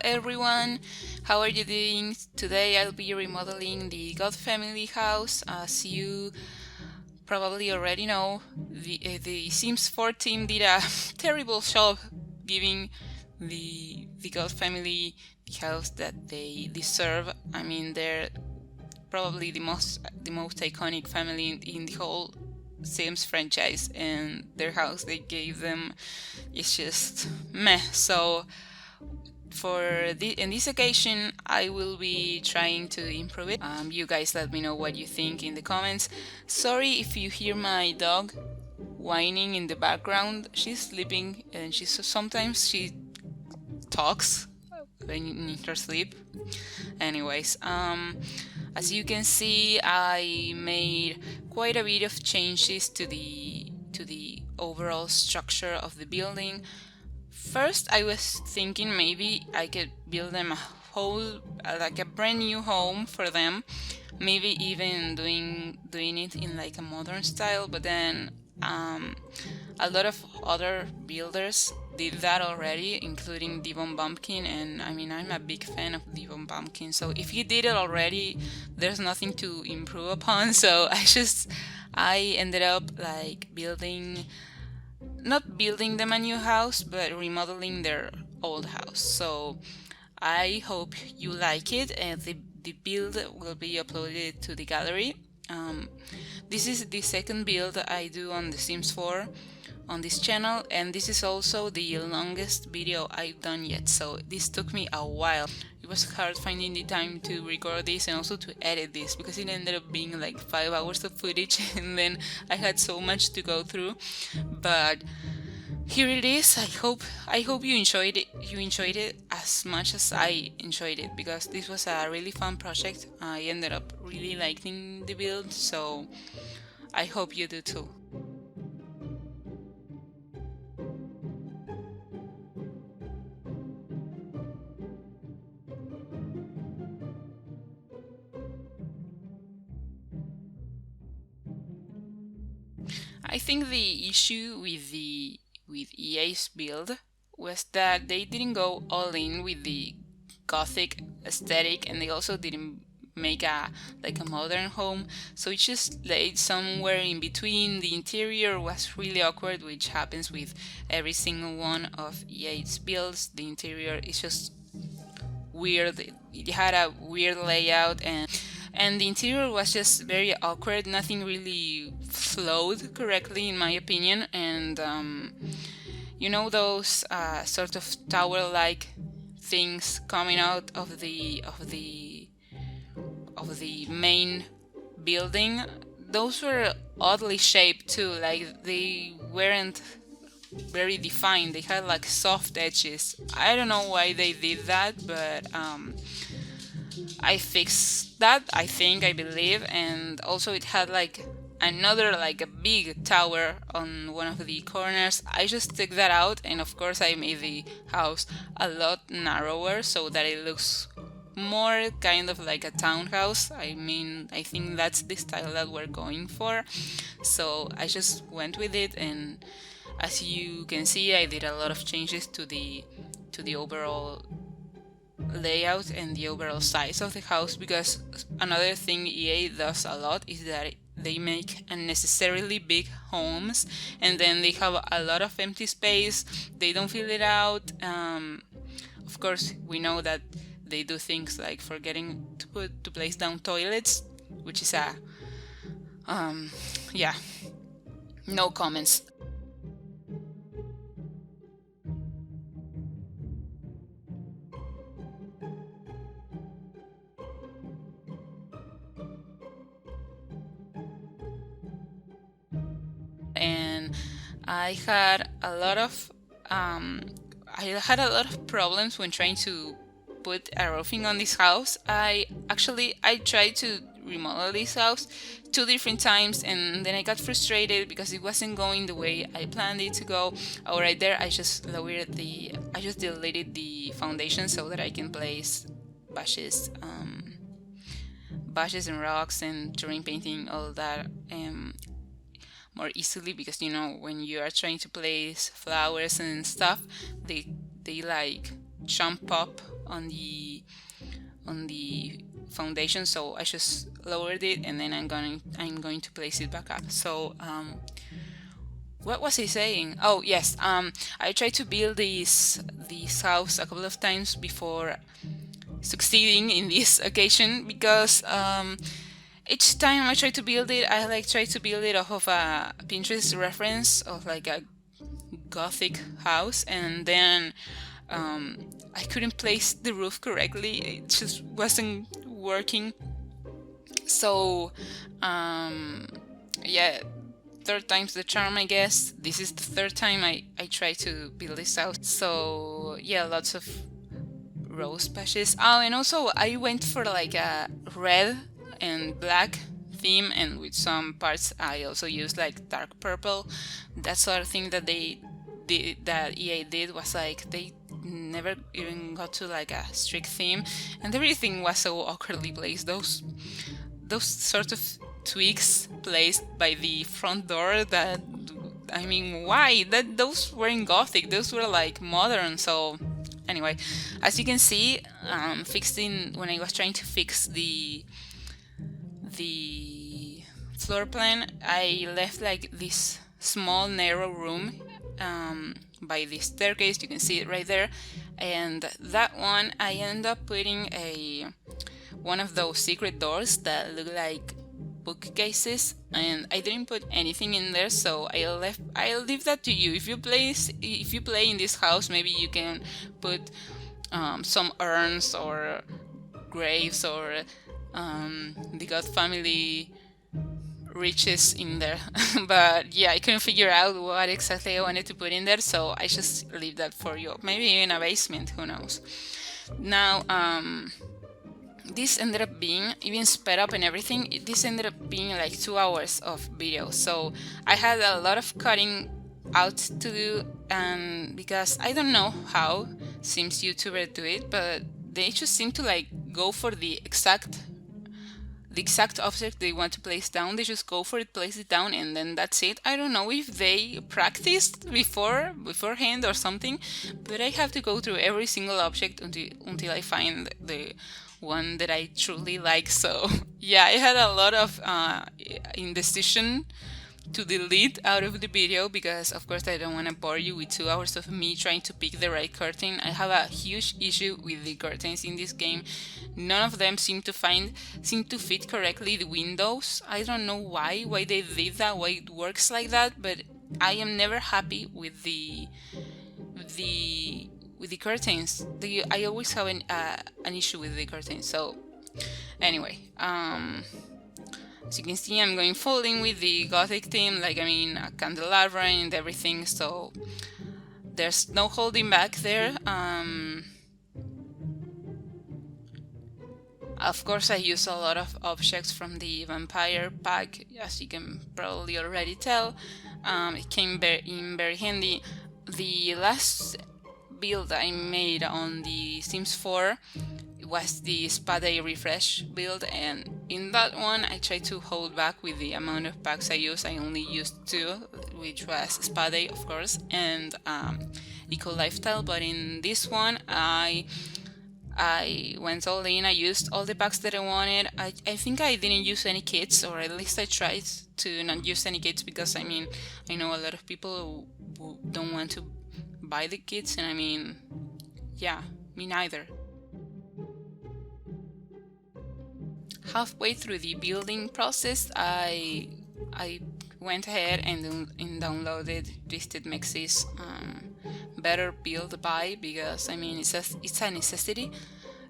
everyone, how are you doing? Today I'll be remodeling the Goth family house. As you probably already know, the Sims 4 team did a terrible job giving the Goth family the house that they deserve. I mean, they're probably the most iconic family in the whole Sims franchise, and their house they gave them is just meh. So in this occasion, I will be trying to improve it. You guys let me know what you think in the comments. Sorry if you hear my dog whining in the background. She's sleeping, and sometimes she talks in her sleep. Anyways, as you can see, I made quite a bit of changes to the overall structure of the building. First, I was thinking maybe I could build them a whole, like a brand new home for them, maybe even doing it in like a modern style. But then a lot of other builders did that already, including Devon Bumpkin, and I mean I'm a big fan of Devon Bumpkin. So if he did it already, there's nothing to improve upon. So I ended up like not building them a new house, but remodeling their old house. So I hope you like it, and the build will be uploaded to the gallery. This is the second build I do on The Sims 4 on this channel, and this is also the longest video I've done yet, so this took me a while. It was hard finding the time to record this and also to edit this, because it ended up being like 5 hours of footage and then I had so much to go through. But here it is. I hope you enjoyed it as much as I enjoyed it, because this was a really fun project. I ended up really liking the build, so I hope you do too. I think the issue with EA's build was that they didn't go all in with the gothic aesthetic, and they also didn't make a modern home, so it just laid somewhere in between. The interior was really awkward, which happens with every single one of EA's builds. The interior is just weird. It had a weird layout, and the interior was just very awkward. Nothing really flowed correctly in my opinion, and you know those sort of tower-like things coming out of the main building, those were oddly shaped too, like they weren't very defined. They had like soft edges. I don't know why they did that, but I fixed that, I believe, and also it had like another, like a big tower on one of the corners. I just took that out, and of course I made the house a lot narrower so that it looks more kind of like a townhouse. I mean, I think that's the style that we're going for, so I just went with it, and as you can see, I did a lot of changes to the overall layout and the overall size of the house, because another thing EA does a lot is that they make unnecessarily big homes, and then they have a lot of empty space. They don't fill it out. Of course, we know that they do things like forgetting to place down toilets, which is yeah, no comments. And I had a lot of problems when trying to put a roofing on this house. I tried to remodel this house 2 different times, and then I got frustrated because it wasn't going the way I planned it to go. Oh, right there, I just deleted the foundation so that I can place bashes, and rocks and terrain painting, all that, more easily, because you know when you are trying to place flowers and stuff, they like jump up on the foundation, so I just lowered it, and then I'm going to place it back up. So what was he saying? Oh yes, I tried to build this house a couple of times before succeeding in this occasion, because each time I try to build it, I try to build it off of a Pinterest reference of like a Gothic house, and then I couldn't place the roof correctly. It just wasn't working. So yeah, third time's the charm, I guess. This is the third time I try to build this house. So yeah, lots of rose patches. Oh, and also I went for like a red and black theme, and with some parts I also used like dark purple. That sort of thing that EA did was like they never even got to like a strict theme, and everything was so awkwardly placed. Those sort of tweaks placed by the front door, that, I mean, why? Those weren't Gothic, those were like modern. So anyway, as you can see, when I was trying to fix the floor plan, I left like this small narrow room by the staircase. You can see it right there, and that one I ended up putting one of those secret doors that look like bookcases, and I didn't put anything in there, so I'll leave that to you. If you play in this house, maybe you can put some urns or graves or the Goth family riches in there. But yeah, I couldn't figure out what exactly I wanted to put in there, so I just leave that for you. Maybe in a basement, who knows. Now this ended up being, even sped up and everything, this ended up being like 2 hours of video. So I had a lot of cutting out to do, and because I don't know how Sims YouTubers do it, but they just seem to like go for the exact object they want to place down. They just go for it, place it down, and then that's it. I don't know if they practiced beforehand or something, but I have to go through every single object until I find the one that I truly like. So yeah, I had a lot of indecision to delete out of the video, because of course I don't want to bore you with 2 hours of me trying to pick the right curtain. I have a huge issue with the curtains in this game. None of them seem to fit correctly the windows. I don't know why they did that, why it works like that, but I am never happy with the curtains. I always have an issue with the curtains. So anyway, as you can see, I'm going full in with the Gothic theme, like, I mean, a candelabra and everything, so there's no holding back there. Of course, I use a lot of objects from the vampire pack, as you can probably already tell. It came in very handy. The last build I made on the Sims 4 was the Spa Day refresh build, and in that one I tried to hold back with the amount of packs I used. I only used 2, which was Spa Day, of course, and Eco Lifestyle. But in this one, I went all in. I used all the packs that I wanted. I think I didn't use any kits, or at least I tried to not use any kits, because I mean, I know a lot of people who don't want to buy the kits, and I mean, yeah, me neither. Halfway through the building process, I went ahead and downloaded Twisted Mex's Better Build By, because I mean, it's a necessity.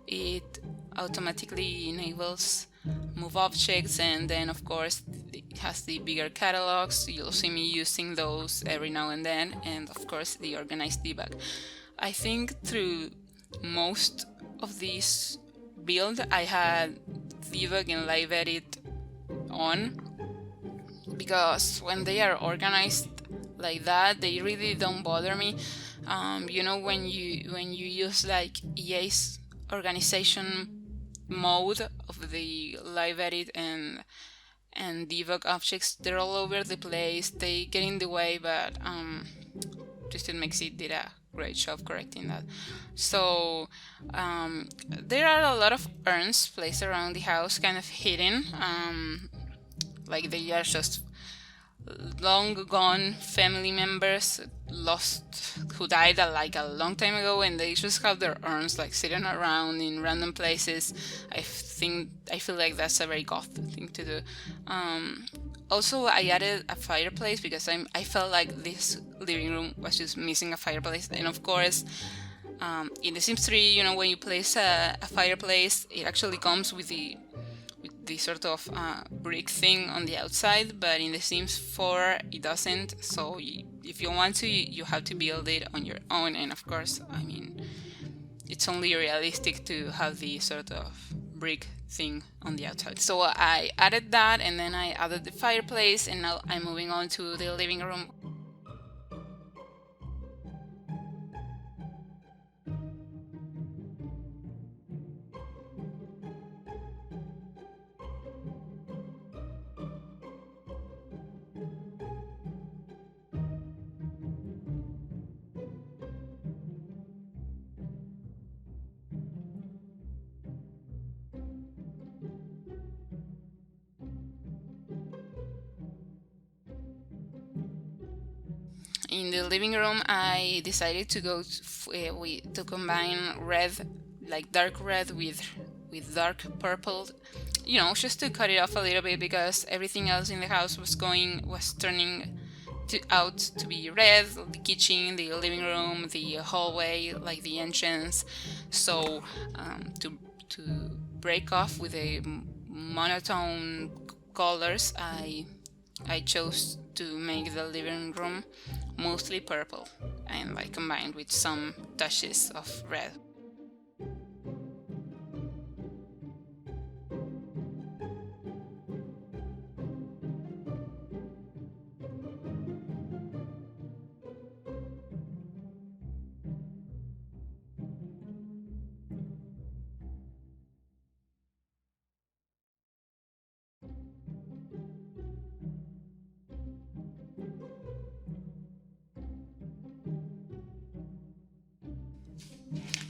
It automatically enables move objects, and then of course it has the bigger catalogs. You'll see me using those every now and then, and of course the organized debug. I think through most of these build I had debug and live edit on, because when they are organized like that, they really don't bother me. You know, when you use like EA's organization mode of the live edit and debug objects, they're all over the place, they get in the way. But Twisted Mexi did a great job correcting that. So there are a lot of urns placed around the house, kind of hidden, like they are just long gone family members lost who died like a long time ago, and they just have their urns like sitting around in random places. I feel like that's a very goth thing to do. Also, I added a fireplace because I felt like this living room was just missing a fireplace, and of course, in The Sims 3, you know, when you place a fireplace, it actually comes with the sort of brick thing on the outside, but in The Sims 4 it doesn't. So if you want to, you have to build it on your own, and of course, I mean, it's only realistic to have the sort of brick thing on the outside. So I added that, and then I added the fireplace, and now I'm moving on to the living room. In the living room, I decided to go to combine red, like dark red, with dark purple. You know, just to cut it off a little bit because everything else in the house was turning out to be red. The kitchen, the living room, the hallway, like the entrance. So to break off with a monotone colors, I chose to make the living room mostly purple and like combined with some touches of red.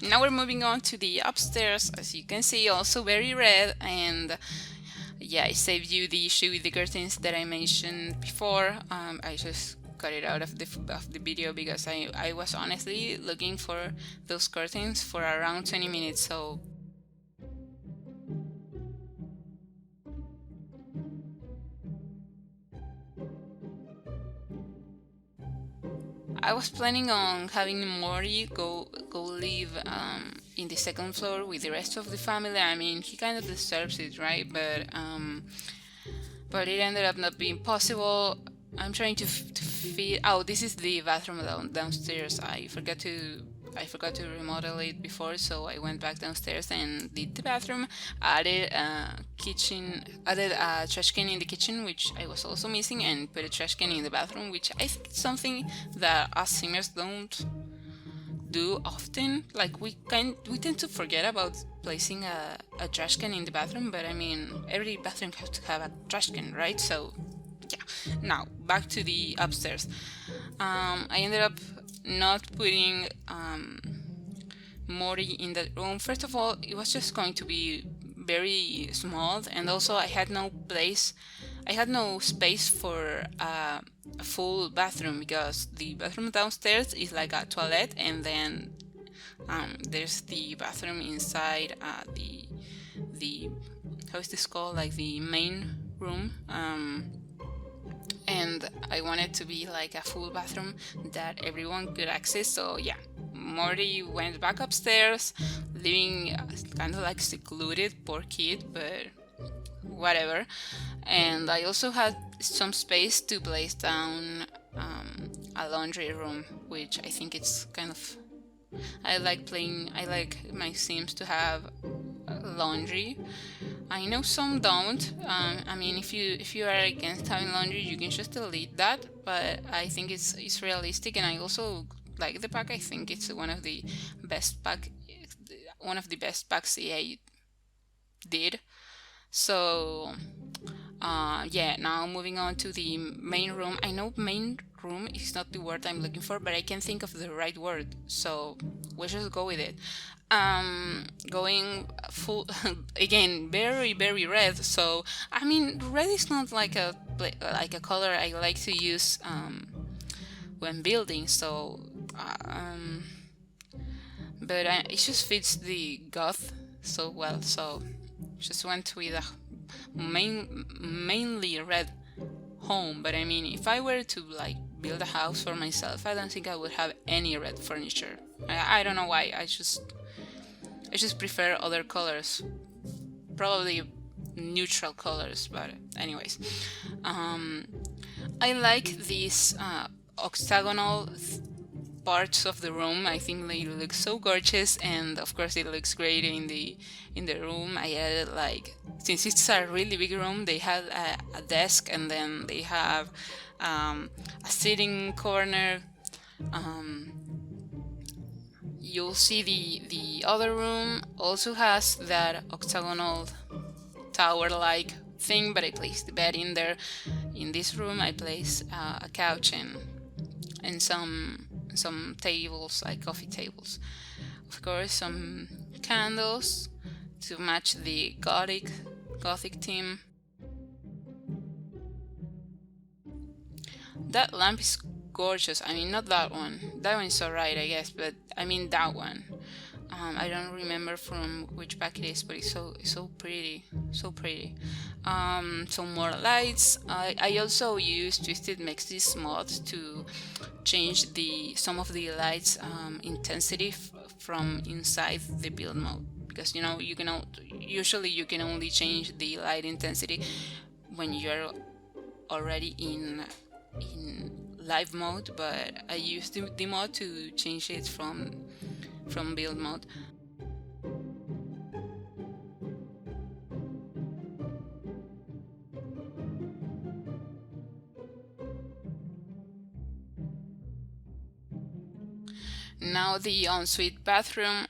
Now we're moving on to the upstairs. As you can see, also very red, and yeah, I saved you the issue with the curtains that I mentioned before. I just cut it out of the video because I was honestly looking for those curtains for around 20 minutes, so I was planning on having Mori go live in the second floor with the rest of the family. I mean, he kind of deserves it, right? But it ended up not being possible. I'm trying to feed. Oh, this is the bathroom downstairs. I forgot to remodel it before, so I went back downstairs and did the bathroom. Added a trash can in the kitchen, which I was also missing, and put a trash can in the bathroom, which I think is something that us singers don't do often. Like we tend to forget about placing a trash can in the bathroom, but I mean every bathroom has to have a trash can, right? So yeah. Now back to the upstairs. I ended up not putting Mori in that room. First of all, it was just going to be very small, and also I had no space for a full bathroom because the bathroom downstairs is like a toilet, and then there's the bathroom inside the how is this called, like the main room, and I wanted to be like a full bathroom that everyone could access. So yeah, Morty went back upstairs, living kind of like secluded, poor kid, but whatever. And I also had some space to place down a laundry room, which I think it's kind of, I like my Sims to have laundry. I know some don't. I mean, if you are against having laundry, you can just delete that. But I think it's realistic, and I also like the pack. I think it's one of the best packs EA did. So yeah, now moving on to the main room. I know main room is not the word I'm looking for, but I can't think of the right word, so we'll just go with it. Going full again, very very red. So I mean, red is not like a color I like to use when building. So, but it just fits the goth so well. So just went with a mainly red home. But I mean, if I were to like build a house for myself, I don't think I would have any red furniture. I don't know why. I just prefer other colors, probably neutral colors. But anyways, I like these octagonal parts of the room. I think they look so gorgeous, and of course it looks great in the room. I added, like, since it's a really big room, they have a desk, and then they have a sitting corner. You'll see the other room also has that octagonal tower-like thing, but I placed the bed in there. In this room, I place a couch and some tables, like coffee tables. Of course, some candles to match the gothic theme. That lamp is gorgeous. I mean, not that one. That one is alright, I guess, but I mean that one. I don't remember from which pack it is, but it's so pretty, so pretty. Some more lights. I also use Twisted Mixes mod to change some of the lights intensity from inside the build mode, because you know usually you can only change the light intensity when you're already in live mode, but I used the mod to change it from build mode. Now the ensuite bathroom.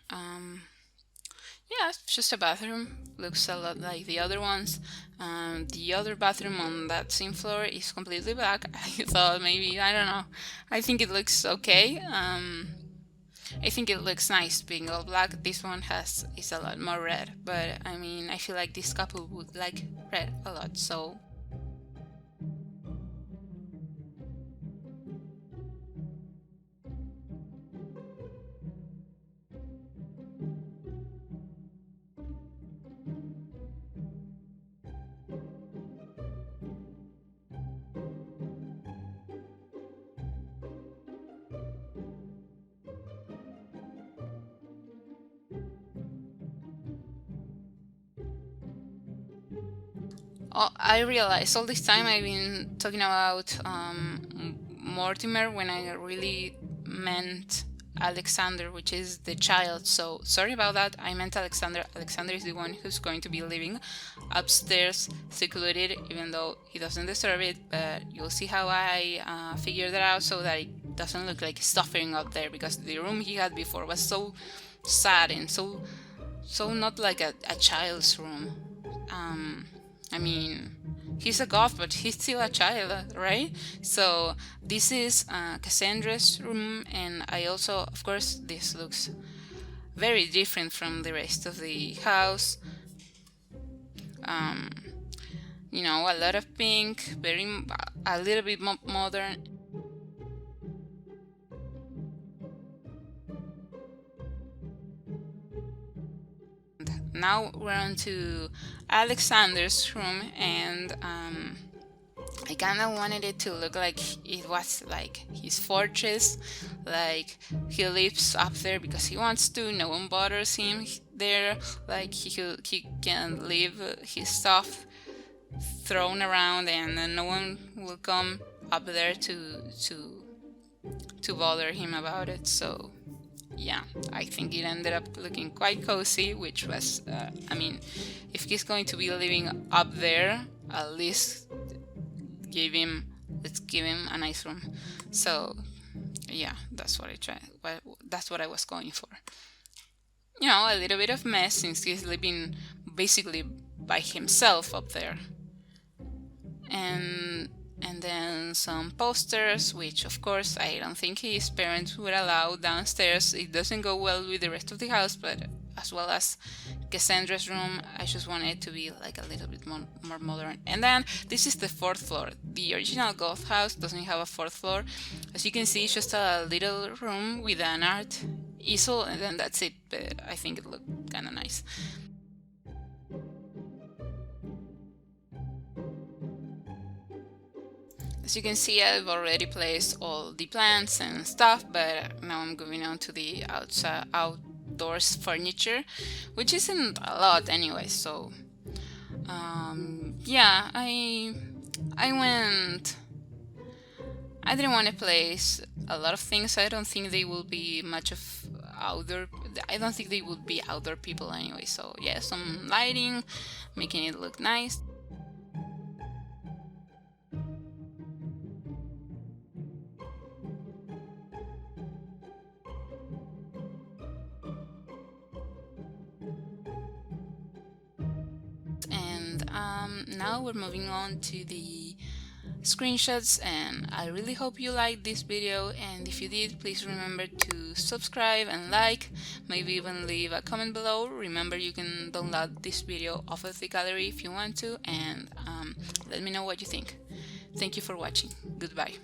Yeah, it's just a bathroom. Looks a lot like the other ones. The other bathroom on that same floor is completely black. I thought maybe, I don't know. I think it looks okay. I think it looks nice being all black. This one is a lot more red, but I mean, I feel like this couple would like red a lot, so. Oh, I realized all this time I've been talking about Mortimer when I really meant Alexander, which is the child. So sorry about that. I meant Alexander. Alexander is the one who's going to be living upstairs, secluded, even though he doesn't deserve it. But you'll see how I figured that out so that it doesn't look like he's suffering up there, because the room he had before was so sad and so not like a child's room. I mean, he's a goth, but he's still a child, right? So this is Cassandra's room, and I also, of course, this looks very different from the rest of the house. You know, a lot of pink, a little bit modern. Now we're on to Alexander's room, and I kind of wanted it to look like it was like his fortress, like he lives up there because he wants to. No one bothers him there. Like he can leave his stuff thrown around, and no one will come up there to bother him about it. So yeah, I think it ended up looking quite cozy, which was, I mean, if he's going to be living up there, at least let's give him a nice room. So yeah, that's what that's what I was going for. You know, a little bit of mess since he's living basically by himself up there. And And then some posters, which of course I don't think his parents would allow downstairs. It doesn't go well with the rest of the house, but as well as Cassandra's room, I just want it to be like a little bit more modern. And then this is the fourth floor. The original Goth house doesn't have a fourth floor. As you can see, it's just a little room with an art easel, and then that's it. But I think it looked kind of nice. As you can see, I've already placed all the plants and stuff, but now I'm going on to the outdoors furniture, which isn't a lot anyway. So yeah, I didn't want to place a lot of things. I don't think they will be much of outdoor. I don't think they would be outdoor people anyway. So yeah, some lighting, making it look nice. Now we're moving on to the screenshots, and I really hope you liked this video, and if you did, please remember to subscribe and like, maybe even leave a comment below. Remember, you can download this video off of the gallery if you want to, and let me know what you think. Thank you for watching. Goodbye.